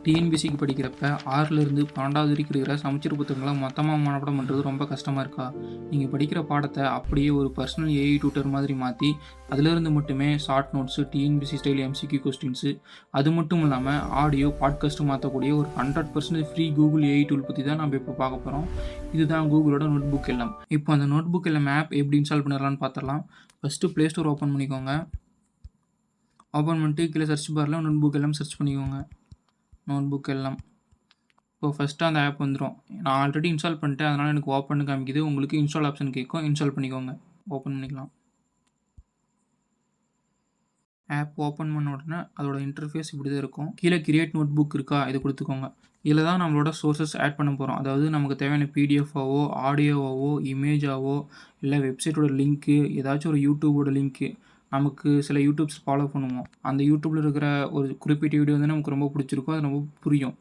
டிஎன்பிசிக்கு படிக்கிறப்ப 6லேருந்து 12வது வரைக்கும் இருக்கிற சமச்சீர் புத்தகங்களை மொத்தமாக மனப்பாடம் பண்ணுறது ரொம்ப கஷ்டமாக இருக்கா? நீங்கள் படிக்கிற பாடத்தை அப்படியே ஒரு பர்சனல் ஏஐ டியூட்டர் மாதிரி மாற்றி அதிலிருந்து மட்டுமே short notes, TNPSC style MCQ questions, அது மட்டும் இல்லாமல் ஆடியோ, பாட்காஸ்ட்டு மாற்றக்கூடிய ஒரு 100% ஃப்ரீ கூகுள் ஏஐ டூல் பற்றி தான் நம்ம இப்போ பார்க்க போகிறோம். இதுதான் கூகுளோட நோட்புக் எல்லாம். இப்போ அந்த நோட்புக் எல்லாம் ஆப் எப்படி இன்ஸ்டால் பண்ணிடலான்னு பார்த்துடலாம். ஃபஸ்ட்டு ப்ளே ஸ்டோர் ஓப்பன் பண்ணிக்கோங்க. ஓப்பன் பண்ணிட்டு கீழே சர்ச் பாரில் நோட்புக் எல்லாம் சர்ச் பண்ணிக்கோங்க. நோட்புக் எல்லாம். இப்போ ஃபஸ்ட்டு அந்த ஆப் வந்துடும். நான் ஆல்ரெடி இன்ஸ்டால் பண்ணிட்டேன், அதனால் எனக்கு ஓப்பன் காமிக்குது. உங்களுக்கு இன்ஸ்டால் ஆப்ஷன் கேட்கும், இன்ஸ்டால் பண்ணிக்கோங்க. ஓப்பன் பண்ணிக்கலாம். ஆப் ஓப்பன் பண்ண உடனே அதோட இன்டர்ஃபேஸ் இப்படி தான் இருக்கும். கீழே கிரியேட் நோட்புக் இருக்கா, இதை கொடுத்துக்கோங்க. இதில் தான் நம்மளோட சோர்ஸஸ் ஆட் பண்ண போகிறோம். அதாவது நமக்கு தேவையான பிடிஎஃபாவோ, ஆடியோவாவோ, இமேஜாவோ, இல்லை வெப்சைட்டோட லிங்க்கு, ஏதாச்சும் ஒரு யூடியூபோட லிங்க்கு. நமக்கு சில யூடியூப்ஸ் ஃபாலோ பண்ணுவோம். அந்த யூடியூப்பில் இருக்கிற ஒரு குறிப்பிட்ட வீடியோ வந்து நமக்கு ரொம்ப பிடிச்சிருக்கும், அது ரொம்ப புரியும்.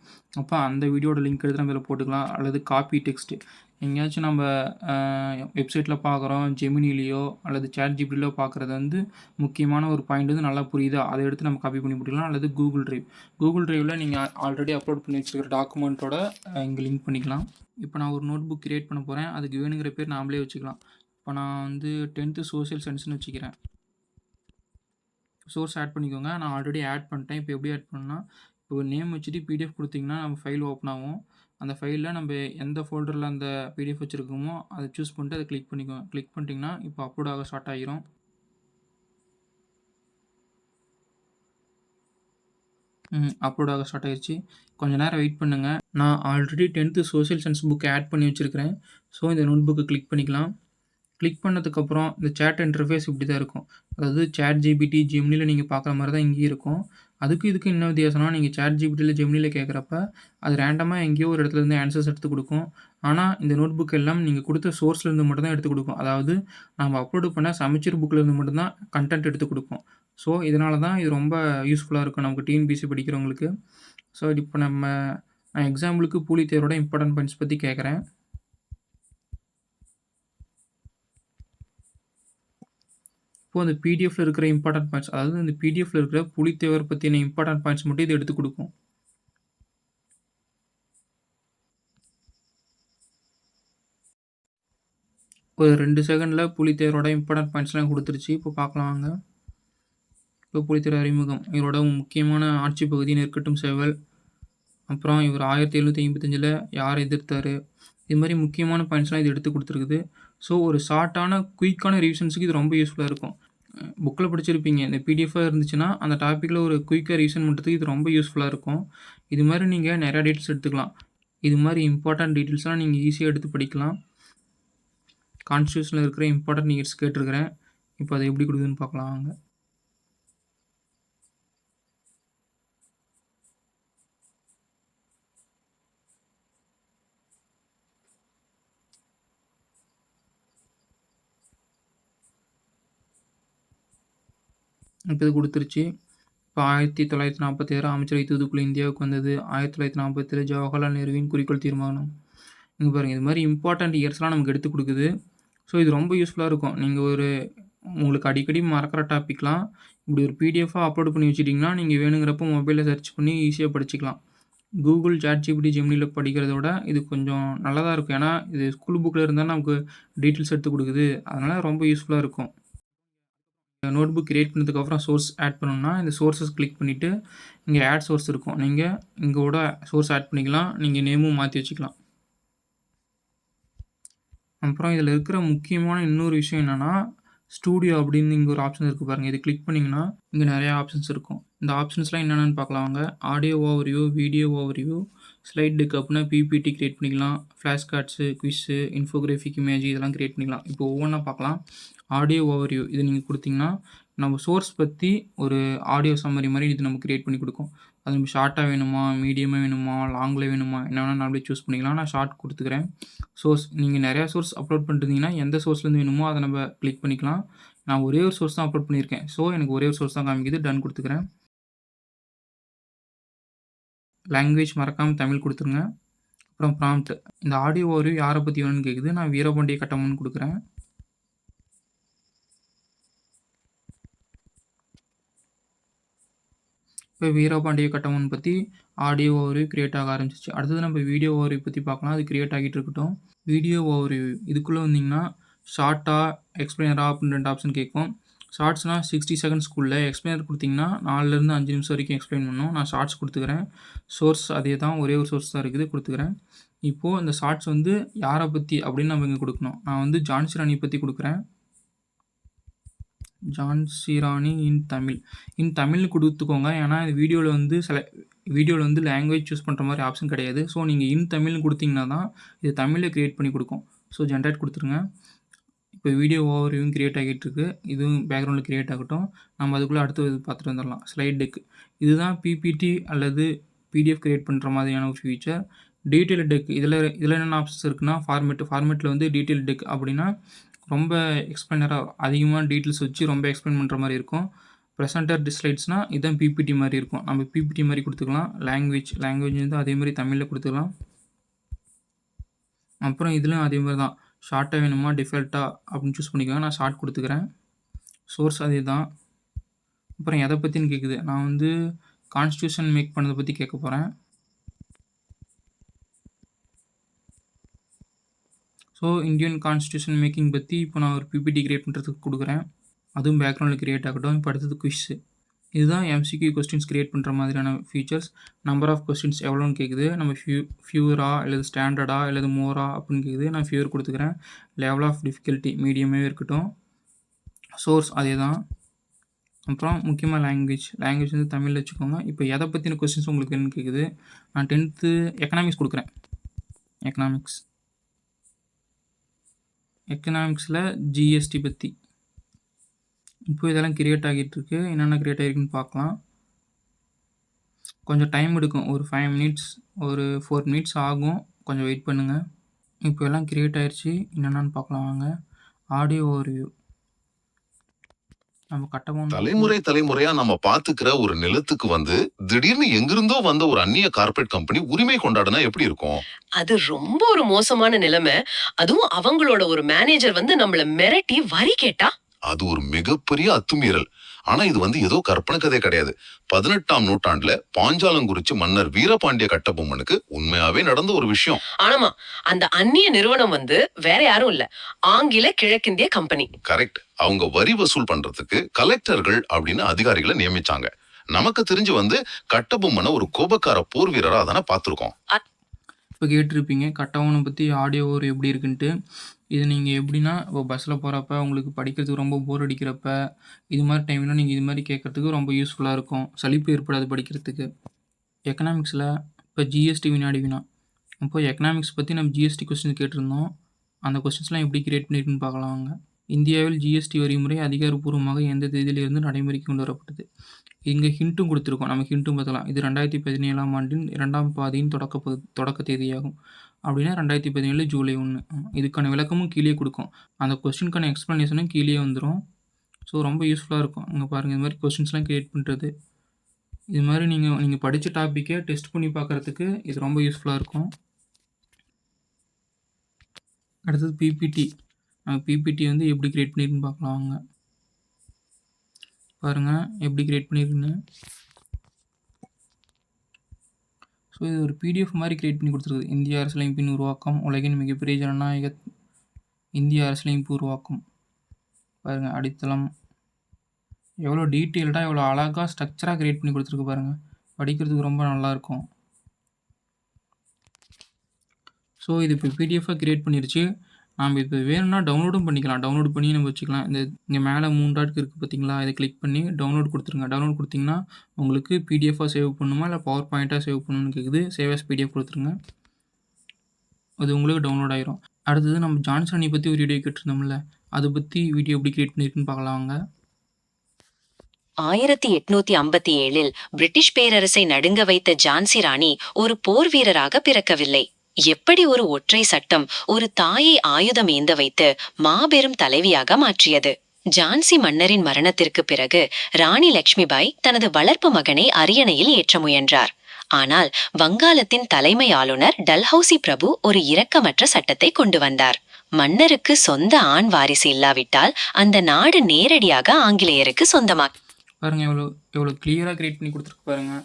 அப்போ அந்த வீடியோட லிங்க் எடுத்து நம்ம இதில் போட்டுக்கலாம். அல்லது காப்பி டெக்ஸ்ட்டு எங்கேயாச்சும் நம்ம வெப்சைட்டில் பார்க்குறோம், ஜெமினிலேயோ அல்லது சேட் ஜிபிடிலையோ பார்க்குறது வந்து முக்கியமான ஒரு பாயிண்ட் வந்து நல்லா புரியுதா, அதை எடுத்து நம்ம காப்பி பண்ணி போட்டுக்கலாம். அல்லது கூகுள் ட்ரைவில் நீங்கள் ஆல்ரெடி அப்லோட் பண்ணி வச்சுருக்கிற டாக்குமெண்ட்டோட இங்கே லிங்க் பண்ணிக்கலாம். இப்போ நான் ஒரு நோட் புக் கிரியேட் பண்ண போகிறேன். அதுக்கு வேணுங்கிற பேர் நாமளே வச்சுக்கலாம். இப்போ நான் வந்து 10th சோஷியல் சயின்ஸ்னு வச்சுக்கிறேன். சோர்ஸ் ஆட் பண்ணிக்கோங்க. நான் ஆல்ரெடி ஆட் பண்ணிட்டேன். இப்போ எப்படி ஆட் பண்ணணும்னா, இப்போ ஒரு நேம் வச்சுட்டு பிடிஎஃப் கொடுத்தீங்கன்னா நம்ம ஃபைல் ஓப்பன் ஆகும். அந்த ஃபைலில் நம்ம எந்த ஃபோல்டரில் அந்த பிடிஎஃப் வச்சுருக்கோமோ அதை சூஸ் பண்ணிட்டு அதை கிளிக் பண்ணிக்கோங்க. கிளிக் பண்ணிட்டீங்கன்னா இப்போ அப்லோட் ஆக ஸ்டார்ட் ஆகிரும். அப்லோட் ஆக ஸ்டார்ட் ஆகிடுச்சு. கொஞ்சம் நேரம் வெயிட் பண்ணுங்கள். நான் already 10th social science book add பண்ணி வச்சுருக்கிறேன். ஸோ இந்த நோட் புக்கை கிளிக் பண்ணிக்கலாம். கிளிக் பண்ணதுக்கப்புறம் இந்த சேட் இன்டர்ஃபேஸ் இப்படி தான் இருக்கும். அதாவது சேட் ஜிபிடி, ஜெமினியில் நீங்கள் பார்க்குற மாதிரி தான் இங்கேயும் இருக்கும். இதுக்கு என்ன வித்தியாசம்னா, நீங்கள் சேட் ஜிபிடியில், ஜெமினியில் கேட்குறப்ப அது ரேண்டமாக எங்கேயோ ஒரு இடத்துலேருந்து ஆன்சர்ஸ் எடுத்து கொடுக்கும். ஆனால் இந்த நோட் புக் எல்லாம் நீங்கள் கொடுத்த சோர்ஸ்லேருந்து மட்டும் தான் எடுத்து கொடுக்கும். அதாவது நம்ம அப்லோடு பண்ண சமச்சீர் புக்கிலேருந்து மட்டும்தான் கண்டென்ட் எடுத்து கொடுக்கும். ஸோ இதனால தான் இது ரொம்ப யூஸ்ஃபுல்லாக இருக்கும் நமக்கு டிஎன்பிசி படிக்கிறவங்களுக்கு. ஸோ இப்போ நான் எக்ஸாம்பிளுக்கு போலி தேர்வோட இம்பார்ட்டன்ட் பாயிண்ட்ஸ் பற்றி கேட்குறேன். இப்போது அந்த பிடிஎஃப்ல இருக்கிற இம்பார்ட்டன்ட் பாயிண்ட்ஸ், அதாவது அந்த பிடிஎஃப்ல இருக்கிற புலித்தேவர் பற்றின இம்பார்ட்டன்ட் பாயிண்ட்ஸ் மட்டும் இது எடுத்து கொடுக்கும். ஒரு 2 செகண்டில் புலித்தேவரோட இம்பார்ட்டன்ட் பாயிண்ட்ஸ்லாம் கொடுத்துருச்சு. இப்போ பார்க்கலாம் வாங்க. இப்போ புலித்தேவர் அறிமுகம், இவரோட முக்கியமான ஆட்சி பகுதி நெற்கட்டும் சேவல், அப்புறம் இவர் 1755 யாரை எதிர்த்தார், இது மாதிரி முக்கியமான பாயிண்ட்ஸ்லாம் இது எடுத்து கொடுத்துருக்குது. ஸோ ஒரு ஷார்ட்டான குயிக்கான ரிவிஷன்ஸுக்கு இது ரொம்ப யூஸ்ஃபுல்லாக இருக்கும். புக்கில் படிச்சிருப்பீங்க, இந்த பிடிஎஃபாக இருந்துச்சுன்னா அந்த டாப்பிக்கில் ஒரு குயிக்காக ரிவிஷன் பண்ணுறதுக்கு இது ரொம்ப யூஸ்ஃபுல்லாக இருக்கும். இது மாதிரி நீங்கள் நிறையா டீட்டெயில்ஸ் எடுத்துக்கலாம். இது மாதிரி இம்பார்ட்டன்ட் டீட்டெயில்ஸ்லாம் நீங்கள் ஈஸியாக எடுத்து படிக்கலாம். கான்ஸ்டியூஷனில் இருக்கிற இம்பார்ட்டன்ட் இயர்ஸ் கேட்டிருக்கிறேன். இப்போ அதை எப்படி கொடுக்குதுன்னு பார்க்கலாம் வாங்க. இப்போ இது கொடுத்துருச்சு. இப்போ 1946 அமைச்சரவை தூதுக்குழு இந்தியாவுக்கு வந்தது. 1947 ஜவஹர்லால் நேருவின் குறிக்கோள் தீர்மானம். இங்கே பாருங்கள், இது மாதிரி இம்பார்ட்டன்ட் இயர்ஸ்லாம் நமக்கு எடுத்து கொடுக்குது. ஸோ இது ரொம்ப யூஸ்ஃபுல்லாக இருக்கும். நீங்கள் உங்களுக்கு அடிக்கடி மறக்கிற டாப்பிக்லாம் இப்படி ஒரு பிடிஎஃபாக அப்லோட் பண்ணி வச்சுட்டிங்கன்னா நீங்கள் வேணுங்கிறப்போ மொபைலில் சர்ச் பண்ணி ஈஸியாக படிச்சுக்கலாம். கூகுள், சாட் ஜிபிடி, ஜெமினியில் படிக்கிறத விட இது கொஞ்சம் நல்லதாக இருக்கும். ஏன்னா இது ஸ்கூல் புக்கில் இருந்தால் நமக்கு டீட்டெயில்ஸ் எடுத்து கொடுக்குது. அதனால் ரொம்ப யூஸ்ஃபுல்லாக இருக்கும். நோட் புக் கிரியேட் பண்ணதுக்கப்புறம் சோர்ஸ் ஆட் பண்ணணும்னா இந்த சோர்ஸஸ் கிளிக் பண்ணிவிட்டு இங்கே ஆட் சோர்ஸ் இருக்கும். நீங்கள் இங்கோட சோர்ஸ் ஆட் பண்ணிக்கலாம். நீங்கள் நேமும் மாற்றி வச்சுக்கலாம். அப்புறம் இதில் இருக்கிற முக்கியமான இன்னொரு விஷயம் என்னென்னா, ஸ்டூடியோ அப்படின்னு இங்கே ஒரு ஆப்ஷன் இருக்குது பாருங்கள். இது கிளிக் பண்ணிங்கன்னா இங்கே நிறையா ஆப்ஷன்ஸ் இருக்கும். இந்த ஆப்ஷன்ஸ்லாம் என்னென்னு பார்க்கலாம் வாங்க. Audio overview, video overview, slide deck அப்படின்னா பிபிடி கிரியேட் பண்ணிக்கலாம். Flash cards, quiz, infographic image இதெல்லாம் கிரியேட் பண்ணிக்கலாம். இப்போ ஒவ்வொன்றா பார்க்கலாம். ஆடியோ ஓவர்வியூ இது நீங்கள் கொடுத்தீங்கன்னா நம்ம சோர்ஸ் பற்றி ஒரு ஆடியோ சம்மரி மாதிரி இது நம்ம கிரியேட் பண்ணி கொடுக்கும். அது நம்ம ஷார்ட்டாக வேணுமா, மீடியமாக வேணுமா, லாங்கில் வேணுமா, என்ன வேணால் நாமளே சூஸ் பண்ணிக்கலாம். நான் ஷார்ட் கொடுத்துக்கிறேன். சோர்ஸ் நீங்கள் நிறையா சோர்ஸ் அப்லோட் பண்ணிருந்தீங்கன்னா எந்த சோர்ஸ்லேருந்து வேணுமோ அதை நம்ம கிளிக் பண்ணிக்கலாம். நான் ஒரே ஒரு சோர்ஸ் தான் அப்லோட் பண்ணியிருக்கேன். ஸோ எனக்கு ஒரே ஒரு சோர்ஸ் தான் காமிக்குது. டன் கொடுத்துக்கிறேன். லாங்குவேஜ் மறக்காமல் தமிழ் கொடுத்துருங்க. அப்புறம் ப்ராம்ப்ட், இந்த ஆடியோ ஓவர்வியூ யாரை பற்றி வேணும்னு கேட்குது. நான் வீரபாண்டிய கட்டபொம்மன் கொடுக்குறேன். இப்போ வீரபாண்டிய கட்டபொம்மன் பற்றி ஆடியோ ஓவர்வியூ கிரியேட் ஆக ஆரம்பிச்சிச்சு. அடுத்தது நம்ம வீடியோ ஓவர்வியூ பற்றி பார்க்கலாம். அது கிரியேட் ஆகிட்டு இருக்கட்டும். வீடியோ ஓவர்வியூ இதுக்குள்ளே வந்தீங்கன்னா ஷார்ட்டா எக்ஸ்பிளைனரா அப்படின்னு 2 ஆப்ஷன் கேட்கும். ஷார்ட்ஸ்னால் 60 செகண்ட்ஸ்க்குள்ளே, எக்ஸ்பிளைனர் கொடுத்தீங்கன்னா 4லேருந்து 5 நிமிஷம் வரைக்கும் எக்ஸ்பிளைன் பண்ணணும். நான் ஷார்ட்ஸ் கொடுத்துக்கிறேன். சோர்ஸ் அதே தான், ஒரே ஒரு சோர்ஸ் தான் இருக்குது, கொடுத்துக்கிறேன். இப்போது இந்த ஷார்ட்ஸ் வந்து யாரை பற்றி அப்படின்னு நம்ம இங்கே கொடுக்கணும். நான் வந்து ஜான்சி ராணி பற்றி கொடுக்குறேன். ஜான்சி ராணி இன் தமிழ். இன் தமிழ்னு கொடுத்துக்கோங்க. ஏன்னா இது வீடியோவில் வந்து லாங்குவேஜ் சூஸ் பண்ணுற மாதிரி ஆப்ஷன் கிடையாது. ஸோ நீங்கள் இன் தமிழ்னு கொடுத்தீங்கன்னா தான் இது தமிழில் க்ரியேட் பண்ணி கொடுக்கும். ஸோ ஜென்ரேட் கொடுத்துருங்க. இப்போ வீடியோ ஓவர்வியூவும் கிரியேட் ஆகிட்டு இருக்கு. இதுவும் பேக்ரவுண்டில் கிரியேட் ஆகட்டும். நம்ம அதுக்குள்ளே அடுத்த இது பார்த்துட்டு வந்துடலாம். Slide deck. இதுதான் பிபிடி அல்லது பிடிஎஃப் கிரியேட் பண்ணுற மாதிரியான ஒரு ஃபீச்சர். டீட்டெயில் டெக் இதில் என்னென்ன ஆப்ஷன்ஸ் இருக்குன்னா ஃபார்மேட்டில் வந்து டீட்டெயில் டெக் அப்படின்னா ரொம்ப எக்ஸ்பிளைனராக அதிகமாக டீட்டெயில்ஸ் வச்சு ரொம்ப எக்ஸ்பிளைன் பண்ணுற மாதிரி இருக்கும். ப்ரெசென்டர் ஸ்லைட்ஸ்னால் இதுதான் பிபிடி மாதிரி இருக்கும். நம்ம பிபிடி மாதிரி கொடுத்துக்கலாம். லாங்குவேஜ் வந்து அதே மாதிரி தமிழில் கொடுத்துக்கலாம். அப்புறம் இதுலையும் அதே மாதிரி தான், ஷார்ட்டாக வேணுமா டிஃபால்ட்டாக அப்படின்னு சூஸ் பண்ணிக்கோங்க. நான் ஷார்ட் கொடுத்துக்கிறேன். சோர்ஸ் அதே தான். அப்புறம் எதை பற்றின்னு கேட்குது. நான் வந்து கான்ஸ்டியூஷன் மேக் பண்ணதை பற்றி கேட்க போகிறேன். ஸோ இந்தியன் கான்ஸ்டியூஷன் மேக்கிங் பற்றி இப்போ நான் ஒரு பிபிடி கிரியேட் பண்ணுறதுக்கு கொடுக்குறேன். அதுவும் பேக்ரவுண்டில் கிரியேட் ஆகட்டும். இப்போ அடுத்தது குவிஸ். இதுதான் எம்சிக்யூ கொஸ்டின்ஸ் கிரியேட் பண்ணுற மாதிரியான ஃபீச்சர்ஸ். நம்பர் ஆஃப் கொஸ்டின்ஸ் எவ்வளோன்னு கேட்குது. நம்ம ஃபியூரா இல்லது ஸ்டாண்டர்டா இல்லது மோரா அப்படின்னு கேட்குது. நான் ஃபியூர் கொடுத்துக்கிறேன். லெவல் ஆஃப் டிஃபிகல்ட்டி மீடியமே இருக்கட்டும். சோர்ஸ் அதே தான். அப்புறம் முக்கியமாக லாங்குவேஜ் வந்து தமிழில் வச்சுக்கோங்க. இப்போ எதை பற்றின கொஸ்டின்ஸ் உங்களுக்கு என்னன்னு கேட்குது. நான் 10th எக்கனாமிக்ஸ் கொடுக்குறேன். எக்கனாமிக்ஸில் ஜிஎஸ்டி பற்றி. இப்போ இதெல்லாம் கிரியேட் ஆகிட்டு இருக்கு. என்னென்ன கிரியேட் ஆகிருக்குன்னு பார்க்கலாம். கொஞ்சம் டைம் எடுக்கும். ஒரு 5 மினிட்ஸ் ஒரு 4 மினிட்ஸ் ஆகும். கொஞ்சம் வெயிட் பண்ணுங்கள். இப்போ எல்லாம் கிரியேட் ஆயிடுச்சு. என்னென்னு பார்க்கலாம் வாங்க. Audio overview. நம்ம தலைமுறையா நம்ம பாத்துக்கிற ஒரு நிலத்துக்கு வந்து திடீர்னு எங்கிருந்தோ வந்த ஒரு அந்நிய கார்ப்பரேட் கம்பெனி உரிமை கொண்டாடுனா எப்படி இருக்கும்? அது ரொம்ப ஒரு மோசமான நிலைமை. அதுவும் அவங்களோட ஒரு மேனேஜர் வந்து நம்மள மிரட்டி வரி கேட்டா அது ஒரு மிகப்பெரிய அத்துமீறல். ஆனா இது வந்து ஏதோ கற்பனை கதை கிடையாது. 18ஆம் நூற்றாண்டுல பாஞ்சாலங்குறிச்சி மன்னர் வீரபாண்டிய கட்டபொம்மனுக்கு உண்மையாவே நடந்த ஒரு விஷயம். ஆனாமா, அந்த அந்நிய நிறுவனம் வந்து வேற யாரும் இல்ல, ஆங்கில கிழக்கிந்திய கம்பெனி. கரெக்ட். அவங்க வரி வசூல் பண்றதுக்கு கலெக்டர்கள் அப்படின்னு அதிகாரிகளை நியமிச்சாங்க. நமக்கு தெரிஞ்சு வந்து கட்டபொம்மனை ஒரு கோபக்கார போர் வீரரா தானே பார்த்திருக்கோம். இப்போ கேட்டிருப்பீங்க கட்டபொம்மனை பற்றி ஆடியோ ஒரு எப்படி இருக்குன்ட்டு. இது நீங்கள் எப்படின்னா இப்போ பஸ்ஸில் போகிறப்ப உங்களுக்கு படிக்கிறதுக்கு ரொம்ப போர் அடிக்கிறப்ப இது மாதிரி டைமில் நீங்கள் இது மாதிரி கேட்குறதுக்கு ரொம்ப யூஸ்ஃபுல்லாக இருக்கும். சலிப்பு ஏற்படாது படிக்கிறதுக்கு. எக்கனாமிக்ஸில் இப்போ ஜிஎஸ்டி வினாடி வினா. இப்போ எக்கனாமிக்ஸ் பற்றி நம்ம ஜிஎஸ்டி கொஸ்டின் கேட்டிருந்தோம். அந்த கொஸ்டின்ஸ்லாம் எப்படி கிரியேட் பண்ணியிருக்குன்னு பார்க்கலாம் வாங்க. இந்தியாவில் ஜிஎஸ்டி வரிமுறை அதிகாரப்பூர்வமாக எந்த தேதியிலிருந்து நடைமுறைக்கு கொண்டு வரப்பட்டது. இங்கே ஹிண்ட்டும் கொடுத்துருக்கோம். நம்ம ஹிண்ட்டும் பார்க்கலாம். இது 2017ஆம் ஆண்டின் 2ஆம் பாதியின் தொடக்க தேதியாகும். அப்படின்னா 2017 ஜூலை 1. இதுக்கான விளக்கமும் கீழே கொடுக்கும். அந்த கொஸ்டினுக்கான எக்ஸ்ப்ளனேஷனும் கீழே வந்துடும். ஸோ ரொம்ப யூஸ்ஃபுல்லாக இருக்கும். அங்கே பாருங்கள், இது மாதிரி கொஸ்டின்ஸ்லாம் கிரியேட் பண்ணுறது. இது மாதிரி நீங்கள் படித்த டாப்பிக்கை டெஸ்ட் பண்ணி பார்க்குறதுக்கு இது ரொம்ப யூஸ்ஃபுல்லாக இருக்கும். அடுத்தது பிபிடி. பிபிடி வந்து எப்படி கிரியேட் பண்ணியிருக்குன்னு பார்க்கலாம் வாங்க. பாருங்கள் எப்படி கிரியேட் பண்ணியிருக்குன்னு. ஸோ இது ஒரு பிடிஎஃப் மாதிரி கிரியேட் பண்ணி கொடுத்துருக்குது. இந்திய அரசியலமைப்பின் உருவாக்கம், உலகின் மிகப்பெரிய ஜனநாயக இந்திய அரசியலமைப்பு உருவாக்கம். பாருங்கள் அடித்தளம் எவ்வளோ டீட்டெயில்டாக எவ்வளோ அழகாக ஸ்ட்ரக்சராக கிரியேட் பண்ணி கொடுத்துருக்கு பாருங்கள். படிக்கிறதுக்கு ரொம்ப நல்லாயிருக்கும். ஸோ இது இப்போ பிடிஎஃபாக கிரியேட் பண்ணிருச்சு. நாம் இப்போ வேணும்னா டவுன்லோடும் பண்ணிக்கலாம். டவுன்லோட் பண்ணி நம்ம வச்சுக்கலாம். இங்கே மேலே 3 டாட் இருக்குது பார்த்தீங்களா, இதை கிளிக் பண்ணி டவுன்லோட் கொடுத்துருங்க. டவுன்லோட் கொடுத்திங்கன்னா உங்களுக்கு பிடிஎஃபாக சேவ் பண்ணணுமா இல்லை பவர் பாயிண்ட்டாக சேவ் பண்ணணும்னு கேட்குது. சேவ் ஆஸ் பிடிஎஃப் கொடுத்துருங்க. அது உங்களுக்கு டவுன்லோட் ஆயிரும். அடுத்தது நம்ம ஜான்சி ராணி பற்றி ஒரு வீடியோ கேட்டிருந்தோம்ல, அதை பற்றி வீடியோ எப்படி கிரியேட் பண்ணியிருக்குன்னு பார்க்கலாம் வாங்க. 1857 பிரிட்டிஷ் பேரரசை நடுங்க வைத்த ஜான்சி ராணி ஒரு போர் வீரராக பிறக்கவில்லை. எப்படி ஒரு ஒற்றை சட்டம் ஒரு தாயை ஆயுதம் ஏந்த வைத்து மாபெரும் தலைவியாக மாற்றியது. ஜான்சி மன்னரின் மரணத்திற்கு பிறகு ராணி லட்சுமிபாய் தனது வளர்ப்பு மகனை அரியணையில் ஏற்ற முயன்றார். ஆனால் வங்காளத்தின் தலைமை ஆளுநர் டல்ஹௌசி பிரபு ஒரு இரக்கமற்ற சட்டத்தை கொண்டு வந்தார். மன்னருக்கு சொந்த ஆண் வாரிசு இல்லாவிட்டால் அந்த நாடு நேரடியாக ஆங்கிலேயருக்கு சொந்தமாக. பாருங்க எவ்வளோ கிளியராக கிரியேட் பண்ணி கொடுத்துருக்கு பாருங்க.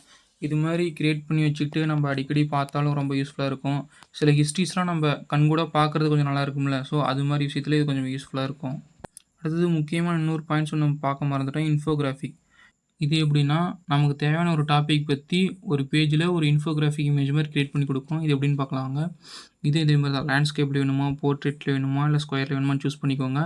இது மாதிரி கிரியேட் பண்ணி வச்சுக்கிட்டு நம்ம அடிக்கடி பார்த்தாலும் ரொம்ப யூஸ்ஃபுல்லாக இருக்கும். சில ஹிஸ்ட்ரிஸ்லாம் நம்ம கண்கூட பார்க்குறது கொஞ்சம் நல்லா இருக்கும்ல. ஸோ அது மாதிரி விஷயத்துல இது கொஞ்சம் யூஸ்ஃபுல்லாக இருக்கும். அடுத்தது முக்கியமான இன்னொரு பாயிண்ட்ஸ் ஒண்ணு நம்ம பார்க்க மறந்துட்டோம். இன்ஃபோகிராஃபிக். இது எப்படின்னா, நமக்கு தேவையான ஒரு டாபிக் பத்தி ஒரு பேஜ்ல ஒரு இன்ஃபோகிராஃபிக் இமேஜ் மாரி கிரியேட் பண்ணி குடுக்கும். இது எப்படின்னு பார்க்கலாம் வாங்க. இதே மாரி தான் லேண்ட்ஸ்கேப்ல வேணுமா, போர்ட்ரெய்ட்ல வேணுமா, இல்ல ஸ்கொயர்ல வேணுமான்னு சூஸ் பண்ணிக்கோங்க.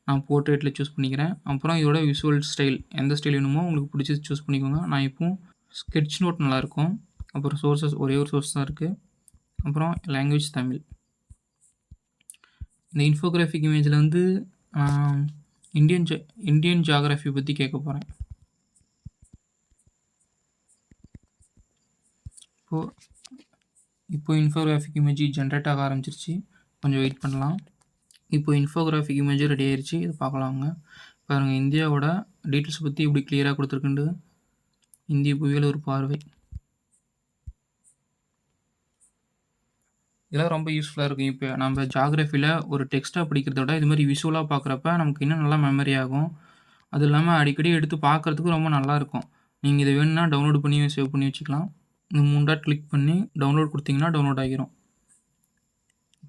நான் போர்ட்ரெய்ட்ல சூஸ் பண்ணிக்கிறேன். அப்புறம் இதோட விசுவல் ஸ்டைல் எந்த ஸ்டைல் வேணுமோ உங்களுக்கு பிடிச்சது சூஸ் பண்ணிக்கோங்க. நான் இப்போது ஸ்கெட்ச் நோட் நல்லாயிருக்கும். அப்புறம் சோர்சஸ் ஒரே ஒரு சோர்ஸ் தான் இருக்குது. அப்புறம் லாங்குவேஜ் தமிழ். இந்த இன்ஃபோகிராஃபிக் இமேஜில் வந்து இந்தியன் ஜியாகிரஃபி பற்றி கேட்க போகிறேன். இப்போ இன்ஃபோகிராஃபிக் இமேஜ் ஜென்ரேட் ஆக ஆரம்பிச்சிருச்சு. கொஞ்சம் வெயிட் பண்ணலாம். இப்போ இன்ஃபோகிராஃபிக் இமேஜ் ரெடி ஆயிருச்சு. இது பார்க்கலாங்க. பாருங்கள், இந்தியாவோட டீட்டெயில்ஸ் பற்றி இப்படி கிளியராக கொடுத்துருக்குண்டு. இந்திய புவியியல் ஒரு பார்வை. இதெல்லாம் ரொம்ப யூஸ்ஃபுல்லாக இருக்கும். இப்போ நம்ம ஜியாகிரஃபியில் ஒரு டெக்ஸ்ட்டாக படிக்கிறத விட இது மாதிரி விஷுவலாக பார்க்குறப்ப நமக்கு இன்னும் நல்லா மெமரி ஆகும். அது இல்லாமல் அடிக்கடி எடுத்து பார்க்குறதுக்கு ரொம்ப நல்லாயிருக்கும். நீங்கள் இதை வேணும்னா டவுன்லோட் பண்ணி சேவ் பண்ணி வச்சுக்கலாம். இந்த 3 டாட் கிளிக் பண்ணி டவுன்லோட் கொடுத்தீங்கன்னா டவுன்லோட் ஆகிரும்.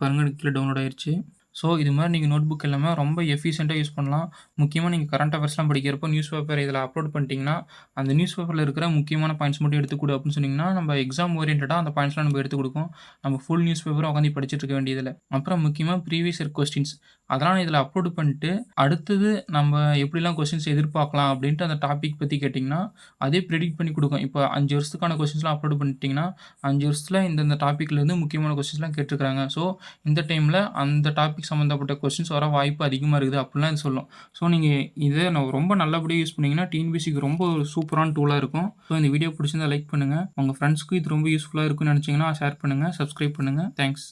பாருங்கள், கீழே டவுன்லோட் ஆயிருச்சு. ஸோ இது மாதிரி நீங்கள் நோட் புக் எல்லாமே ரொம்ப எஃபிஷியண்ட்டாக யூஸ் பண்ணலாம். முக்கியமாக நீங்கள் கரண்ட் அஃபேர்ஸ்லாம் படிக்கிறப்போ நியூஸ் பேப்பர் இதில் அப்லோட் பண்ணிட்டீங்கன்னா, அந்த நியூஸ் பேப்பரில் இருக்கிற முக்கியமான பாயிண்ட்ஸ் மட்டும் எடுத்துக் கொடு அப்படின்னு சொன்னீங்கன்னா, நம்ம எக்ஸாம் ஓரியன்டாக அந்த பாயிண்ட்ஸ்லாம் நம்ம எடுத்து கொடுக்கும். நம்ம ஃபுல் நியூஸ் பேப்பரும் உட்காந்து படிச்சுட்டு இருக்க வேண்டியதில்லை. அப்புறம் முக்கியமாக ப்ரீவியஸ் இயர் கொஸ்டின்ஸ் அதெல்லாம் இதில் அப்லோட் பண்ணிட்டு, அடுத்தது நம்ம எப்படிலாம் கொஸ்டின்ஸ் எதிர்பார்க்கலாம் அப்படின்ட்டு அந்த டாபிக் பற்றி கேட்டிங்கன்னா, அதே ப்ரெடிக்ட் பண்ணி கொடுக்கும். இப்போ 5 வருஷத்துக்கான கொஸ்டின்ஸ்லாம் அப்லோட் பண்ணிட்டீங்கன்னா, 5 வருஷத்தில் இந்தந்த டாப்பிக்லேருந்து முக்கியமான கொஸ்டின்ஸ்லாம் கேட்டிருக்காங்க. ஸோ இந்த டைமில் அந்த டாபிக் சம்மந்தப்பட்ட கொஸ்டின்ஸ் வர வாய்ப்பு அதிகமாக இருக்குது அப்படிலாம் இது சொல்லும். ஸோ நீங்கள் இதை ரொம்ப நல்லபடியாக யூஸ் பண்ணிங்கன்னா டிஎன்பிஎஸ்சிக்கு ரொம்ப ஒரு சூப்பரான டூலாக இருக்கும். ஸோ இந்த வீடியோ பிடிச்சிருந்தா லைக் பண்ணுங்கள். உங்கள் ஃப்ரெண்ட்ஸ்க்கு இது ரொம்ப யூஸ்ஃபுல்லாக இருக்குன்னு நினச்சிங்கன்னா ஷேர் பண்ணுங்கள், சப்ஸ்கிரைப் பண்ணுங்கள். தேங்க்ஸ்.